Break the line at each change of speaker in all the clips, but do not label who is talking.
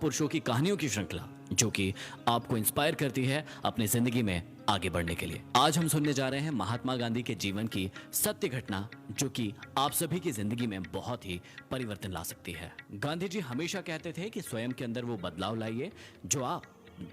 महापुरुषों की कहानियों की श्रृंखला जो कि आपको इंस्पायर करती है अपनी जिंदगी में आगे बढ़ने के लिए। आज हम सुनने जा रहे हैं महात्मा गांधी के जीवन की सत्य घटना जो कि आप सभी की जिंदगी में बहुत ही परिवर्तन ला सकती है। गांधी जी हमेशा कहते थे कि स्वयं के अंदर वो बदलाव लाइए जो आप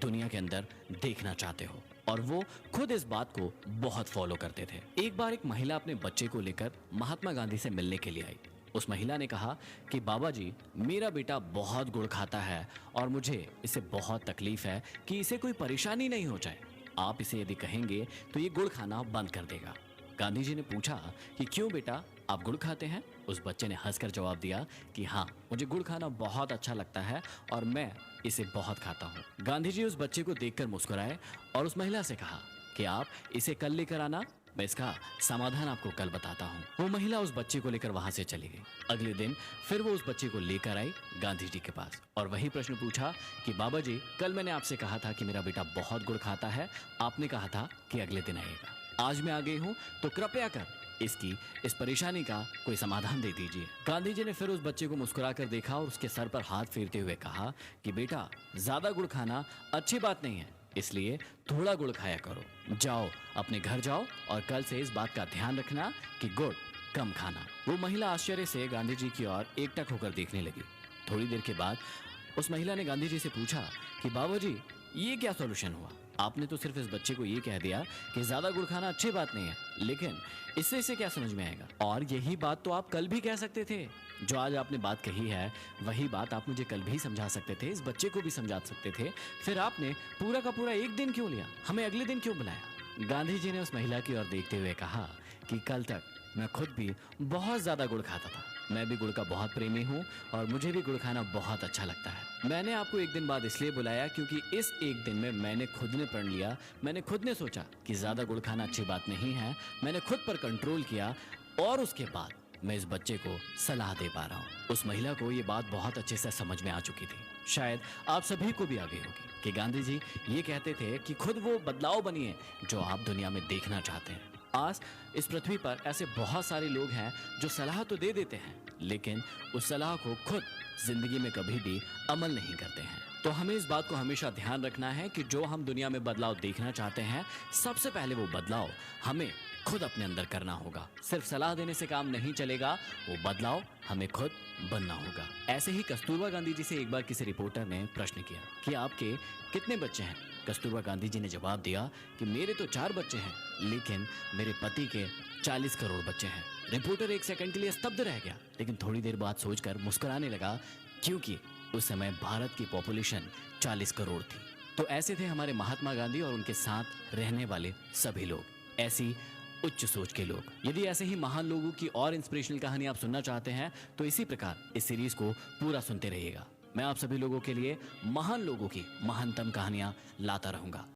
दुनिया के अंदर देखना चाहते हो, और वो खुद इस बात को बहुत फॉलो करते थे। एक बार एक महिला अपने बच्चे को लेकर महात्मा गांधी से मिलने के लिए आई। उस महिला ने कहा कि बाबा जी, मेरा बेटा बहुत गुड़ खाता है और मुझे इससे बहुत तकलीफ है कि इसे कोई परेशानी नहीं हो जाए। आप इसे यदि कहेंगे तो ये गुड़ खाना बंद कर देगा। गांधी जी ने पूछा कि क्यों बेटा, आप गुड़ खाते हैं? उस बच्चे ने हंसकर जवाब दिया कि हाँ, मुझे गुड़ खाना बहुत अच्छा लगता है और मैं इसे बहुत खाता हूँ। गांधी जी उस बच्चे को देखकर मुस्कुराए और उस महिला से कहा कि आप इसे कल लेकर आना, मैं इसका समाधान आपको कल बताता हूँ। वो महिला उस बच्चे को लेकर वहां से चली गई। अगले दिन फिर वो उस बच्चे को लेकर आई गांधी जी के पास और वही प्रश्न पूछा कि बाबा जी, कल मैंने आपसे कहा था कि मेरा बेटा बहुत गुड़ खाता है, आपने कहा था कि अगले दिन आएगा। आज मैं आ गई हूँ, तो कृपया कर इस परेशानी का कोई समाधान दे दीजिए। गांधी जी ने फिर उस बच्चे को मुस्कुरा कर देखा और उसके सर पर हाथ फेरते हुए कहा कि बेटा, ज्यादा गुड़ खाना अच्छी बात नहीं है, इसलिए थोड़ा गुड़ खाया करो। जाओ, अपने घर जाओ और कल से इस बात का ध्यान रखना कि गुड़ कम खाना। वो महिला आश्चर्य से गांधी जी की ओर एकटक होकर देखने लगी। थोड़ी देर के बाद उस महिला ने गांधी जी से पूछा कि बाबा जी, ये क्या सॉल्यूशन हुआ? आपने तो सिर्फ इस बच्चे को ये कह दिया कि ज्यादा गुड़ खाना अच्छी बात नहीं है, लेकिन इससे इसे क्या समझ में आएगा? और यही बात तो आप कल भी कह सकते थे। जो आज आपने बात कही है वही बात आप मुझे कल भी समझा सकते थे, इस बच्चे को भी समझा सकते थे। फिर आपने पूरा का पूरा एक दिन क्यों लिया? हमें अगले दिन क्यों बुलाया? गांधी जी ने उस महिला की ओर देखते हुए कहा कि कल तक मैं खुद भी बहुत ज्यादा गुड़ खाता था। मैं भी गुड़ का बहुत प्रेमी हूँ और मुझे भी गुड़ खाना बहुत अच्छा लगता है। मैंने आपको एक दिन बाद इसलिए बुलाया क्योंकि इस एक दिन में मैंने खुद ने प्रण लिया, मैंने खुद ने सोचा कि ज्यादा गुड़ खाना अच्छी बात नहीं है। मैंने खुद पर कंट्रोल किया और उसके बाद मैं इस बच्चे को सलाह दे पा रहा हूँ। उस महिला को ये बात बहुत अच्छे से समझ में आ चुकी थी। शायद आप सभी को भी आ गई होगी कि गांधी जी ये कहते थे कि खुद वो बदलाव बनिए जो आप दुनिया में देखना चाहते हैं। आज इस पृथ्वी पर ऐसे बहुत सारे लोग हैं जो सलाह तो दे देते हैं, लेकिन उस सलाह को खुद जिंदगी में कभी भी अमल नहीं करते हैं। तो हमें इस बात को हमेशा ध्यान रखना है कि जो हम दुनिया में बदलाव देखना चाहते हैं, सबसे पहले वो बदलाव हमें खुद अपने अंदर करना होगा। सिर्फ सलाह देने से काम नहीं चलेगा, वो बदलाव हमें खुद बनना होगा। ऐसे ही कस्तूरबा गांधी जी से एक बार किसी रिपोर्टर ने प्रश्न किया कि आपके कितने बच्चे हैं? कस्तूरबा गांधी जी ने जवाब दिया कि मेरे तो 4 बच्चे हैं, लेकिन मेरे पति के 40 करोड़ बच्चे हैं। रिपोर्टर एक सेकंड के लिए स्तब्ध रह गया, लेकिन थोड़ी देर बाद सोचकर मुस्कुराने लगा, क्योंकि उस समय भारत की पॉपुलेशन 40 करोड़ थी। तो ऐसे थे हमारे महात्मा गांधी और उनके साथ रहने वाले सभी लोग, ऐसी उच्च सोच के लोग। यदि ऐसे ही महान लोगों की और इंस्पिरेशनल कहानी आप सुनना चाहते हैं तो इसी प्रकार इस सीरीज को पूरा सुनते रहिएगा। मैं आप सभी लोगों के लिए महान लोगों की महानतम कहानियां लाता रहूंगा।